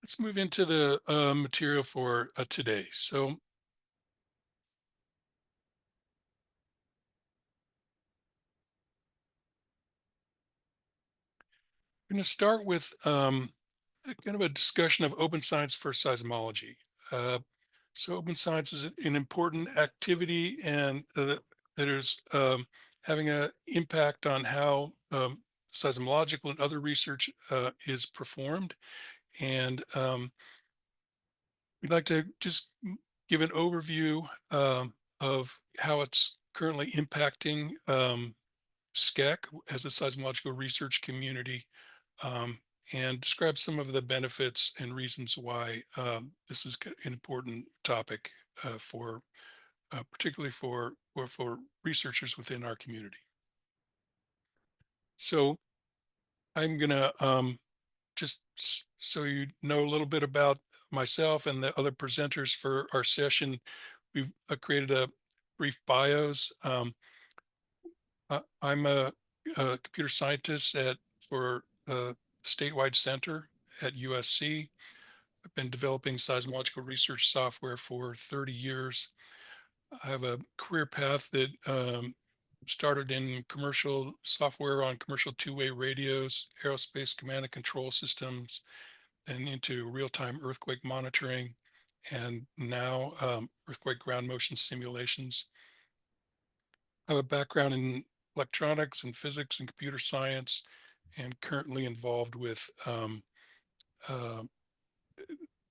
Let's move into the material for today. So I'm going to start with kind of a discussion of open science for seismology. Uh, so open science is an important activity and that is having an impact on how seismological and other research is performed. And we'd like to just give an overview of how it's currently impacting SCEC as a seismological research community, um, and describe some of the benefits and reasons why this is an important topic for particularly for researchers within our community. So I'm going to so you know a little bit about myself and the other presenters for our session. We've created a brief bios. I'm a computer scientist for statewide center at USC. I've been developing seismological research software for 30 years. I have a career path that started in commercial software on commercial two-way radios, aerospace command and control systems, and into real-time earthquake monitoring, and now earthquake ground motion simulations. I have a background in electronics and physics and computer science, and currently involved with uh,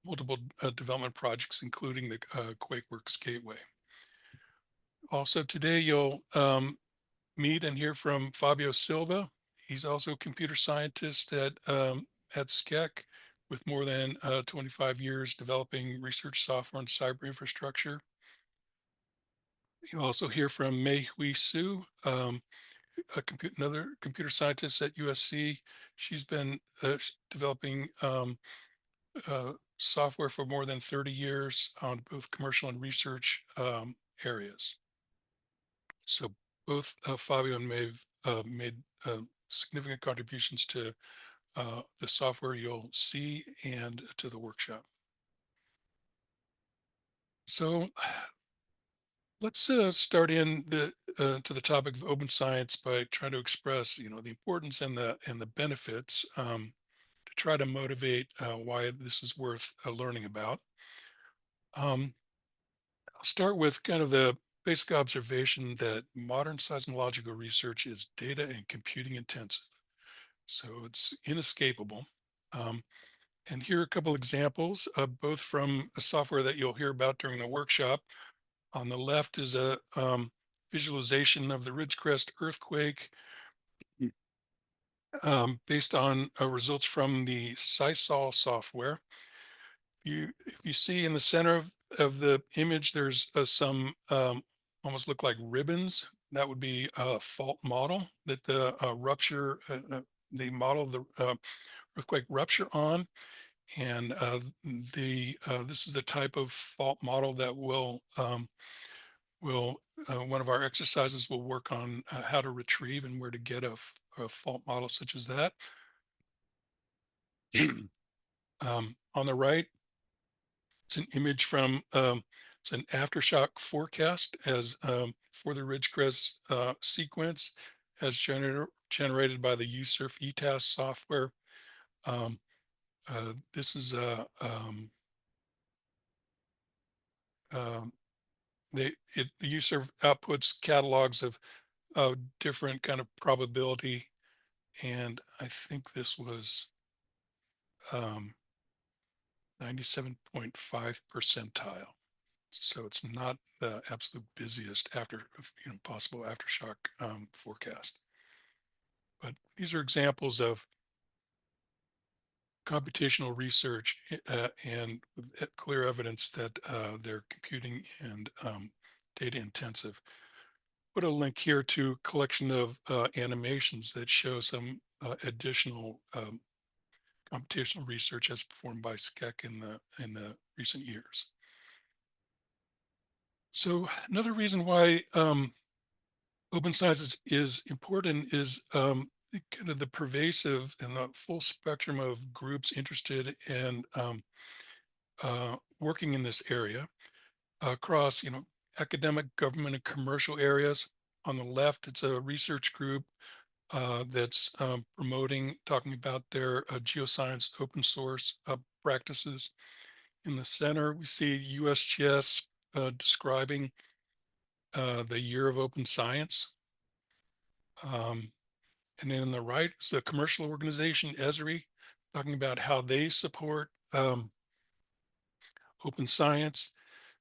multiple development projects, including the Quakeworx Gateway. Also today, you'll meet and hear from Fabio Silva. He's also a computer scientist at SCEC with more than 25 years developing research software and cyber infrastructure. You'll also hear from Mei-Hui, another computer scientist at USC. She's been developing software for more than 30 years on both commercial and research areas. So both Fabio and Maeve made significant contributions to the software you'll see and to the workshop. So let's start in to the topic of open science by trying to express, the importance and the benefits to try to motivate why this is worth learning about. Um, I'll start with kind of the basic observation that modern seismological research is data and computing intensive. So it's inescapable. Um, and here are a couple examples, both from a software that you'll hear about during the workshop. On the left is a visualization of the Ridgecrest earthquake based on results from the Seisol software. If you see in the center of the image, there's some almost look like ribbons. That would be a fault model that the model of the earthquake rupture on. And this is the type of fault model that will one of our exercises will work on how to retrieve and where to get a fault model such as that. On the right, it's an image from it's an aftershock forecast as for the Ridgecrest sequence as generated by the USURF ETAS software. This is a um, the USURF outputs catalogs of different kind of probability, and I think this was 97.5 percentile. So it's not the absolute busiest possible aftershock forecast. But these are examples of computational research and clear evidence that they're computing and data intensive. Put a link here to a collection of animations that show some additional computational research as performed by SCEC in the recent years. So another reason why open science is important is kind of the pervasive and the full spectrum of groups interested in working in this area across, academic, government, and commercial areas. On the left, it's a research group that's talking about their geoscience open source practices. In the center, we see USGS describing the year of open science. And then on the right is the commercial organization, Esri, talking about how they support open science.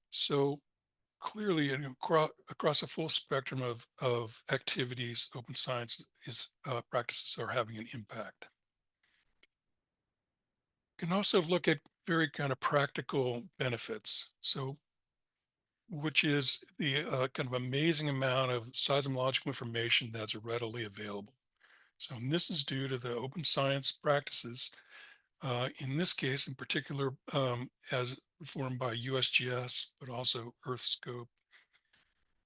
So clearly, across a full spectrum of activities, open science is practices are having an impact. You can also look at very kind of practical benefits. So, which is the kind of amazing amount of seismological information that's readily available. So, and this is due to the open science practices. In this case, in particular, as performed by USGS, but also EarthScope.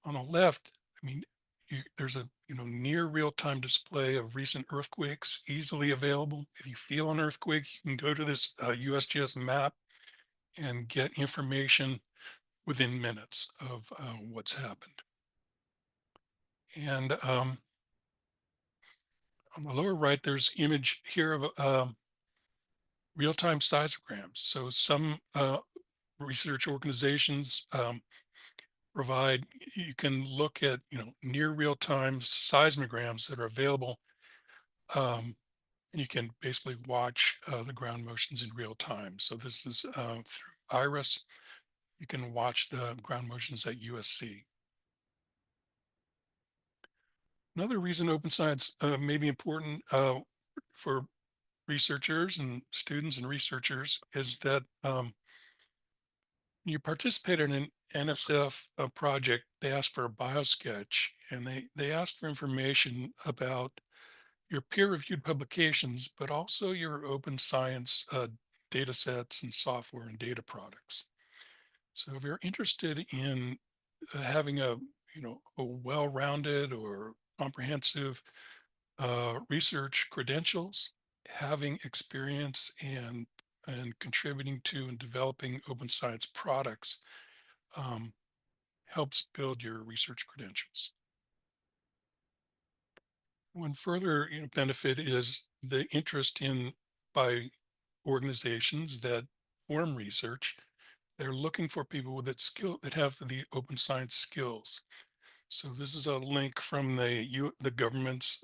On the left, I mean, there's a near real-time display of recent earthquakes easily available. If you feel an earthquake, you can go to this USGS map and get information within minutes of what's happened. And on the lower right, there's image here of real-time seismograms. So some research organizations provide, you can look at, near real-time seismograms that are available. And you can basically watch the ground motions in real time. So this is through IRIS. You can watch the ground motions at USC. Another reason open science may be important for researchers and students and researchers is that you participate in an NSF project. They ask for a biosketch, and they ask for information about your peer-reviewed publications, but also your open science data sets and software and data products. So if you're interested in having a well-rounded or comprehensive research credentials, having experience and contributing to and developing open science products helps build your research credentials. One further benefit is the interest in by organizations that form research. They're looking for people that have the open science skills. So this is a link from the government's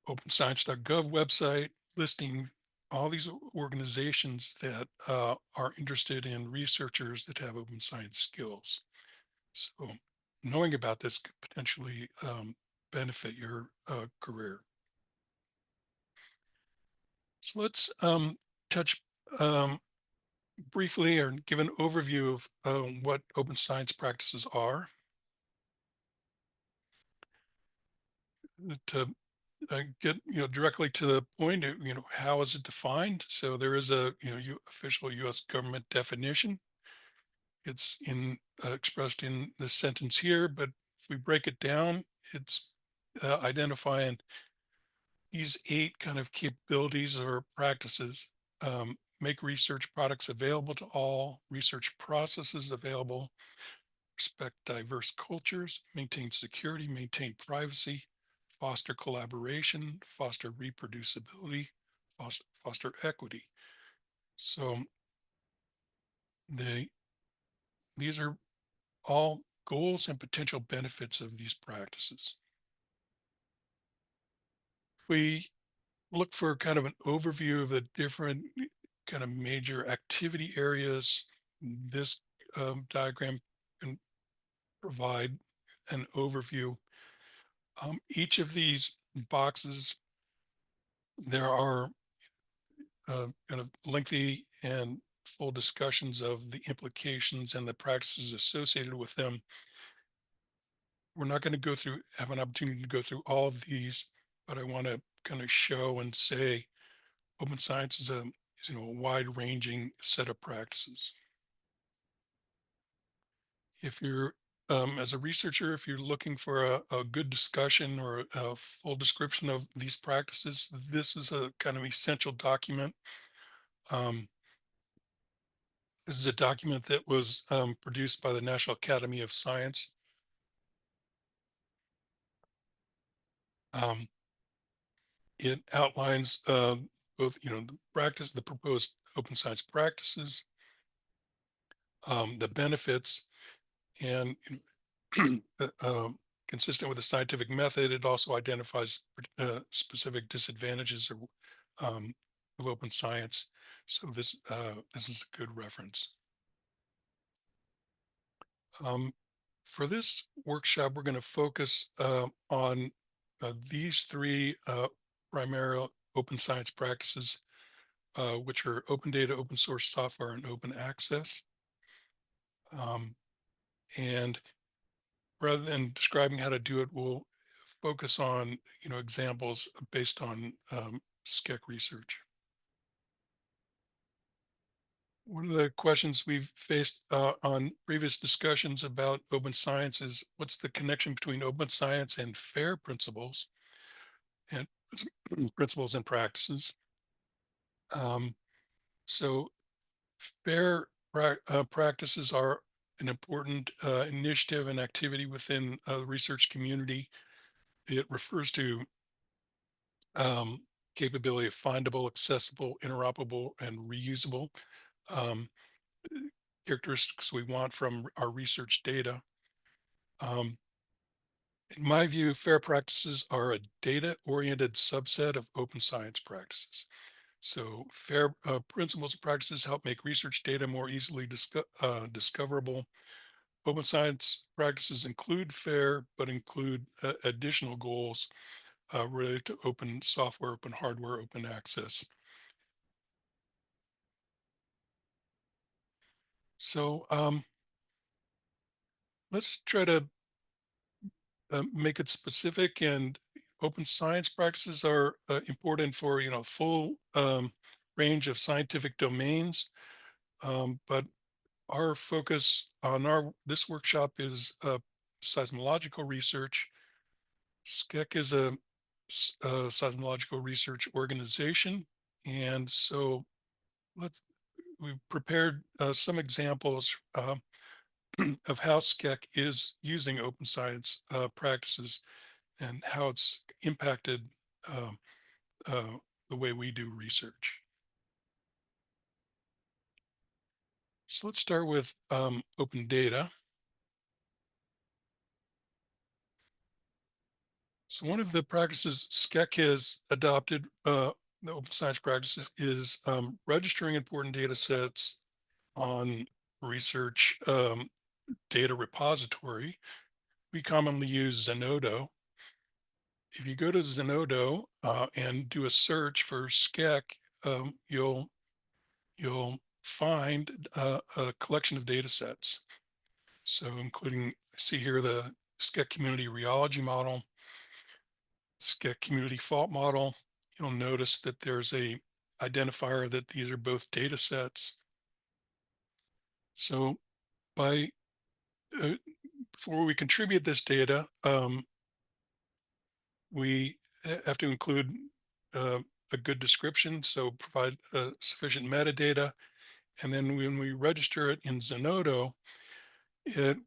openscience.gov website listing all these organizations that are interested in researchers that have open science skills. So knowing about this could potentially benefit your career. So let's touch briefly or give an overview of what open science practices are. To get directly to the point, how is it defined? So there is a official U.S. government definition. It's expressed in this sentence here, but if we break it down, it's identifying these 8 kind of capabilities or practices. Make research products available to all, research processes available, respect diverse cultures, maintain security, maintain privacy, foster collaboration, foster reproducibility, foster equity. So these are all goals and potential benefits of these practices. We look for kind of an overview of the different kind of major activity areas. This diagram can provide an overview. Each of these boxes, there are kind of lengthy and full discussions of the implications and the practices associated with them. We're not going to have an opportunity to go through all of these, but I want to kind of show and say open science is a wide-ranging set of practices. If you're as a researcher, if you're looking for a good discussion or a full description of these practices, this is a kind of essential document. Um, this is a document that was produced by the National Academy of Science. Um, it outlines both, the proposed open science practices, the benefits, and consistent with the scientific method. It also identifies specific disadvantages of open science. So this is a good reference. For this workshop, we're going to focus on these three primary open science practices, which are open data, open source software, and open access. And rather than describing how to do it, we'll focus on examples based on SCEC research. One of the questions we've faced on previous discussions about open science is what's the connection between open science and FAIR principles and principles and practices. So FAIR practices are an important initiative and activity within the research community. It refers to capability of findable, accessible, interoperable, and reusable um, characteristics we want from our research data. In my view, FAIR practices are a data-oriented subset of open science practices. So FAIR principles and practices help make research data more easily discoverable. Open science practices include FAIR, but include additional goals related to open software, open hardware, open access. So let's try to make it specific. And open science practices are important for full range of scientific domains. But our focus on this workshop is seismological research. SCEC is a seismological research organization, and so we've prepared some examples of how SCEC is using open science practices and how it's impacted um, uh, the way we do research. So let's start with open data. So one of the practices SCEC has adopted, the open science practices, is registering important data sets on research data repository. We commonly use Zenodo. If you go to Zenodo and do a search for SCEC, you'll find a collection of data sets. So including, see here, the SCEC community rheology model, SCEC community fault model. You'll notice that there's a identifier that these are both data sets. So by before we contribute this data, we have to include a good description, so provide sufficient metadata. And then when we register it in Zenodo,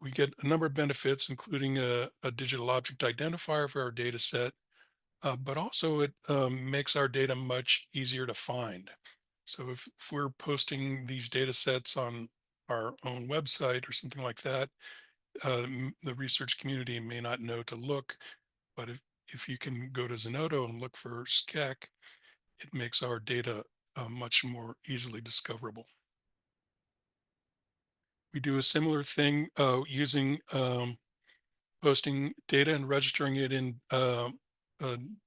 we get a number of benefits, including a digital object identifier for our data set, but also it makes our data much easier to find. So if we're posting these data sets on our own website or something like that, the research community may not know to look, but if you can go to Zenodo and look for SCEC, it makes our data much more easily discoverable. We do a similar thing using posting data and registering it in a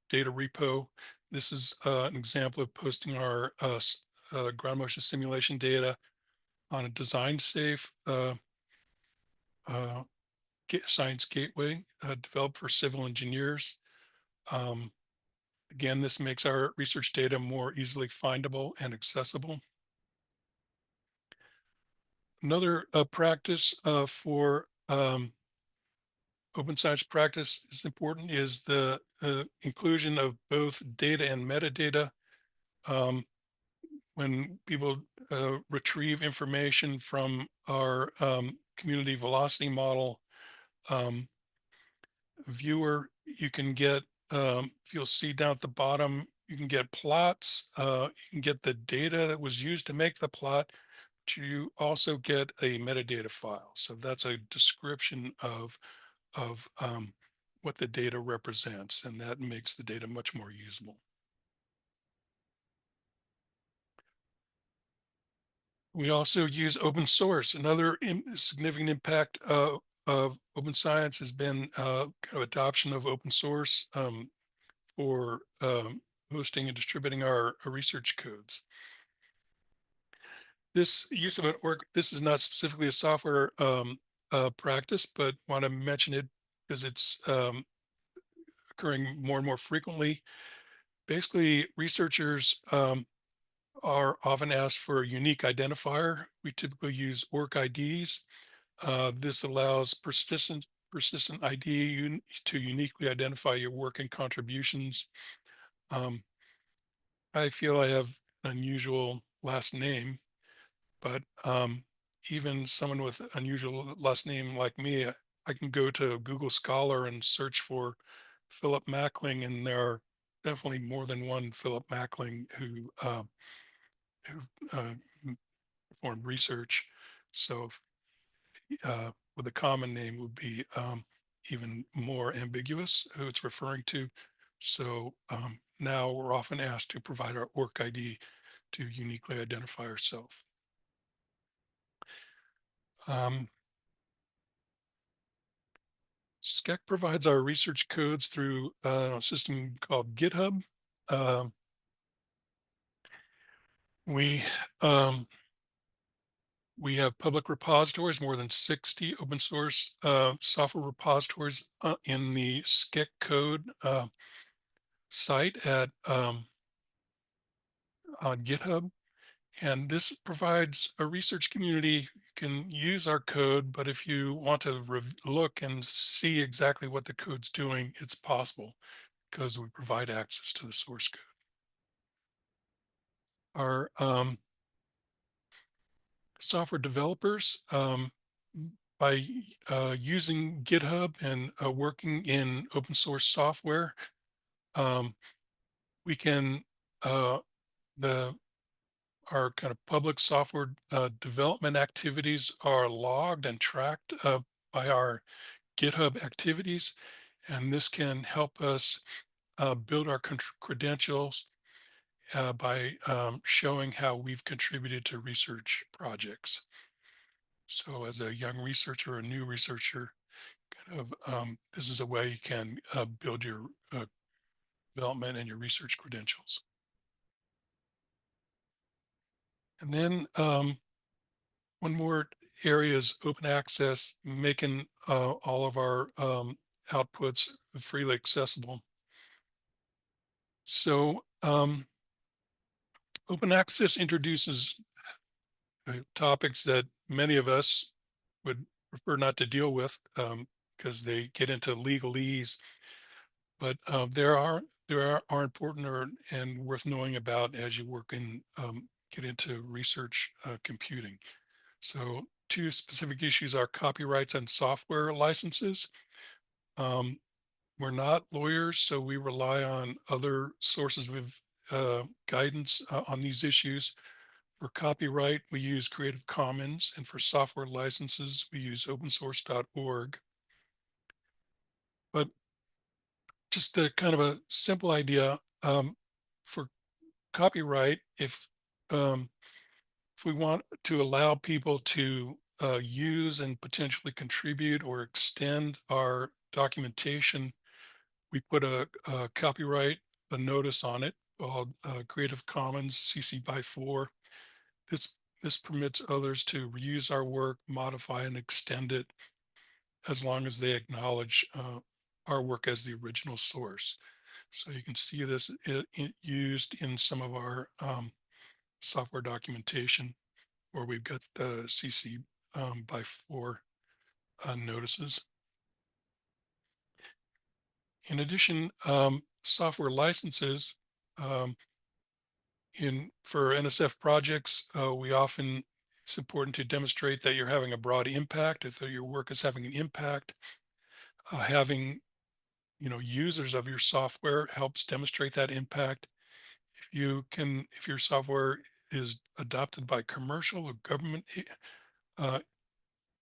data repo. This is an example of posting our ground motion simulation data on a design safe science gateway developed for civil engineers. Again, this makes our research data more easily findable and accessible. Another practice for open science practice is important is the inclusion of both data and metadata. When people retrieve information from our community velocity model viewer, you can get, if you'll see down at the bottom, you can get plots, you can get the data that was used to make the plot, but you also get a metadata file. So that's a description of what the data represents, and that makes the data much more usable. We also use open source. Another significant impact of open science has been kind of adoption of open source for hosting and distributing our research codes. This use of an this is not specifically a software practice, but want to mention it because it's occurring more and more frequently. Basically, researchers are often asked for a unique identifier. We typically use work IDs. This allows persistent ID to uniquely identify your work and contributions. I feel I have an unusual last name, but even someone with unusual last name like me, I can go to Google Scholar and search for Philip Maechling, and there are definitely more than one Philip Maechling who performed research. So with a common name would be even more ambiguous who it's referring to. So now we're often asked to provide our work ID to uniquely identify ourselves. SCEC provides our research codes through a system called GitHub. We we have public repositories, more than 60 open source software repositories in the SCEC code site at on GitHub. And this provides a research community. You can use our code, but if you want to look and see exactly what the code's doing, it's possible because we provide access to the source code. Our software developers, by using GitHub and working in open source software, we can our kind of public software development activities are logged and tracked by our GitHub activities, and this can help us build our credentials by showing how we've contributed to research projects. So as a young researcher or a new researcher, kind of this is a way you can build your development and your research credentials. And then one more area is open access, making all of our outputs freely accessible. So open access introduces topics that many of us would prefer not to deal with because they get into legalese, but there are important and worth knowing about as you work in get into research computing. So two specific issues are copyrights and software licenses. We're not lawyers, so we rely on other sources with guidance on these issues. For copyright, we use Creative Commons, and for software licenses, we use opensource.org. But just a kind of a simple idea for copyright, if we want to allow people to use and potentially contribute or extend our documentation, we put a copyright, a notice on it called Creative Commons CC by 4. This permits others to reuse our work, modify and extend it as long as they acknowledge our work as the original source. So you can see this used in some of our software documentation where we've got the CC by 4 notices. In addition, software licenses for NSF projects, it's important to demonstrate that you're having a broad impact, that your work is having an impact. Having users of your software helps demonstrate that impact. If your software is adopted by commercial or government uh,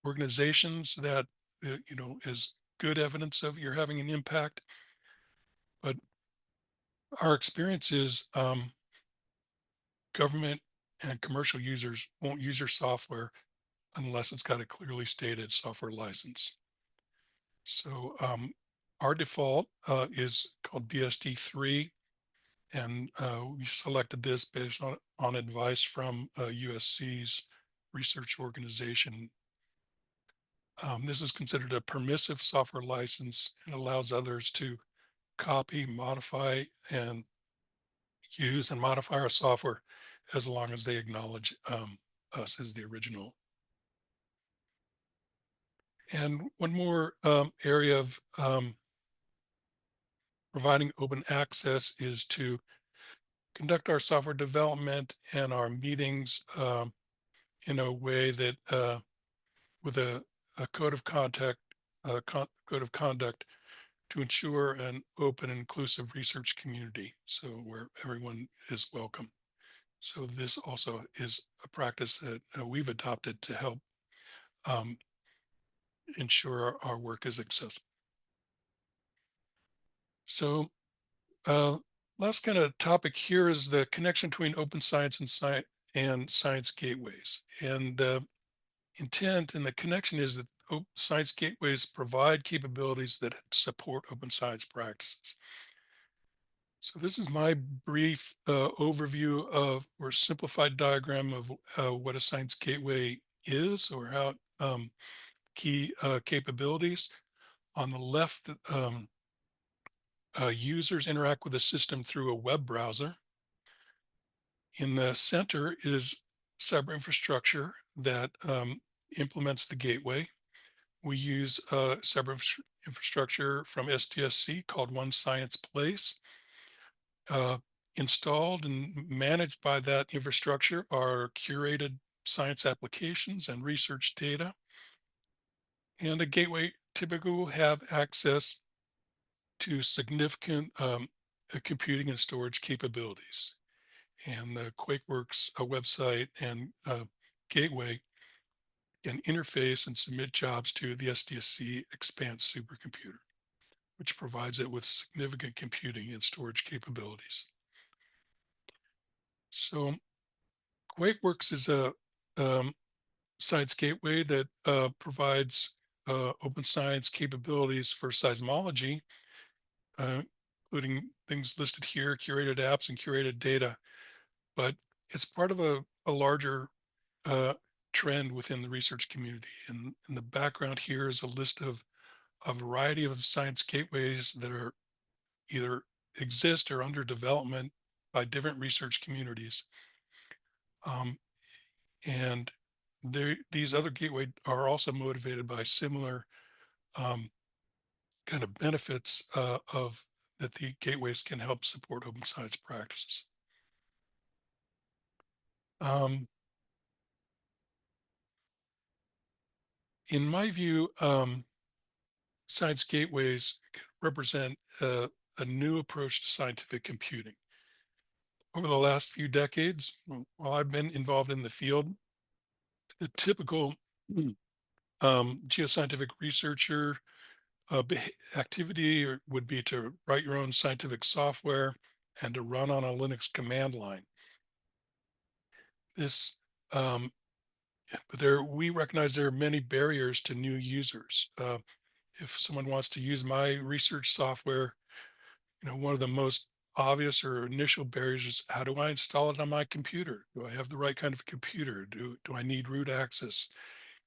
organizations, that is good evidence of you're having an impact. But our experience is government and commercial users won't use your software unless it's got a clearly stated software license. So our default is called BSD3, and we selected this based on advice from USC's research organization. This is considered a permissive software license and allows others to copy, modify, and use and modify our software as long as they acknowledge us as the original. And one more area of providing open access is to conduct our software development and our meetings in a way that with a code of code of conduct to ensure an open and inclusive research community, so where everyone is welcome. So this also is a practice that we've adopted to help um, ensure our work is accessible. So last kind of topic here is the connection between open science and science gateways. And the intent and the connection is that science gateways provide capabilities that support open science practices. So this is my brief overview of or simplified diagram of what a science gateway is, or how key capabilities. On the left, users interact with the system through a web browser. In the center is cyber infrastructure that implements the gateway. We use cyber infrastructure from SCEC called One Science Place. Installed and managed by that infrastructure are curated science applications and research data. And a gateway typically will have access to significant computing and storage capabilities. And the Quakeworx website and gateway can interface and submit jobs to the SDSC Expanse supercomputer, which provides it with significant computing and storage capabilities. So Quakeworx is a science gateway that provides open science capabilities for seismology, including things listed here, curated apps and curated data. But it's part of a larger trend within the research community. And in the background here is a list of a variety of science gateways that are either exist or under development by different research communities. And these other gateways are also motivated by similar kind of benefits of that the gateways can help support open science practices. In my view, science gateways represent a new approach to scientific computing. Over the last few decades, while I've been involved in the field, the typical geoscientific researcher activity would be to write your own scientific software and to run on a Linux command line. This, but we recognize there are many barriers to new users. If someone wants to use my research software, one of the most obvious or initial barriers is, how do I install it on my computer? Do I have the right kind of computer? Do I need root access?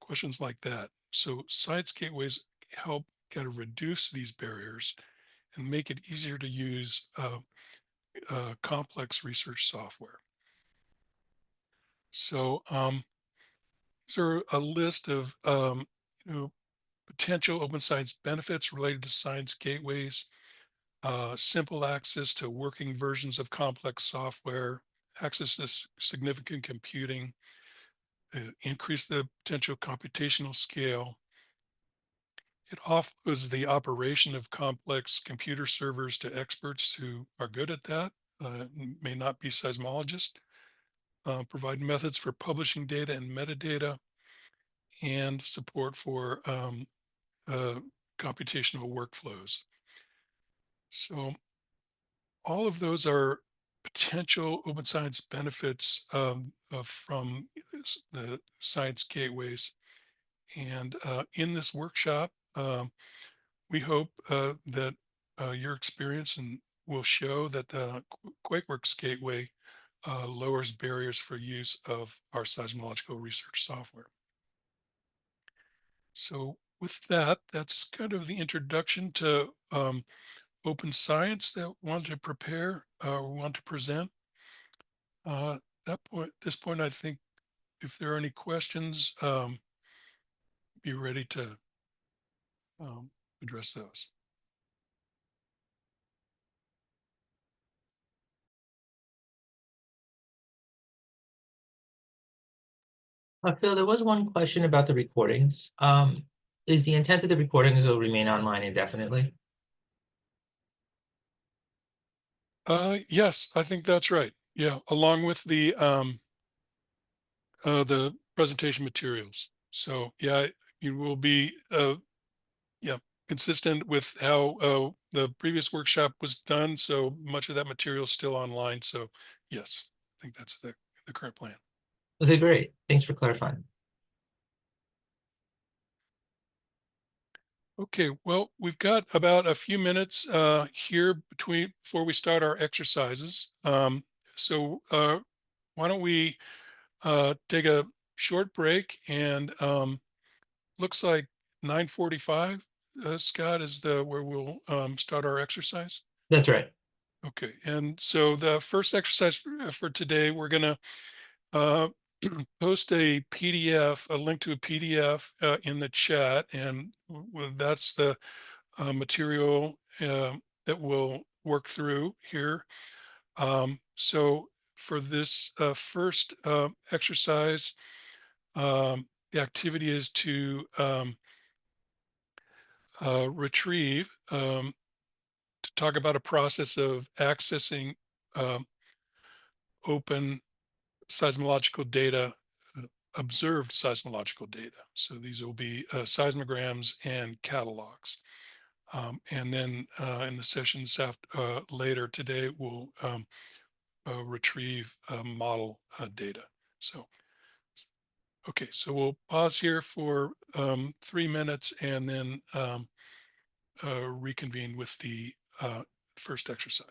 Questions like that. So science gateways help kind of reduce these barriers and make it easier to use complex research software. So these are a list of potential open science benefits related to science gateways. simple access to working versions of complex software, access to significant computing, increase the potential computational scale. It offers the operation of complex computer servers to experts who are good at that, may not be seismologists, provide methods for publishing data and metadata, and support for computational workflows. So all of those are potential open science benefits from the science gateways. And in this workshop, we hope that your experience will show that the Quakeworx Gateway lowers barriers for use of our seismological research software. So with that, that's kind of the introduction to open science that we want to prepare or want to present. This point, I think if there are any questions, be ready to address those. Phil, there was one question about the recordings. Is the intent of the recordings will remain online indefinitely? Yes, I think that's right. Yeah, along with the presentation materials. So yeah, you will be yeah, consistent with how the previous workshop was done. So much of that material is still online. So yes, I think that's the current plan. Okay, great. Thanks for clarifying. Okay, well, we've got about a few minutes here before we start our exercises. So why don't we take a short break, and looks like 9:45, Scott, is where we'll start our exercise. That's right. Okay, and so the first exercise for today, we're gonna uh, post a PDF, a link to a PDF in the chat, and that's the material that we'll work through here. So for this first exercise, the activity is to retrieve, to talk about a process of accessing um, open seismological data, observed seismological data. So these will be seismograms and catalogs. And then in the sessions later today, we'll retrieve model data. So, okay, so we'll pause here for 3 minutes and then reconvene with the first exercise.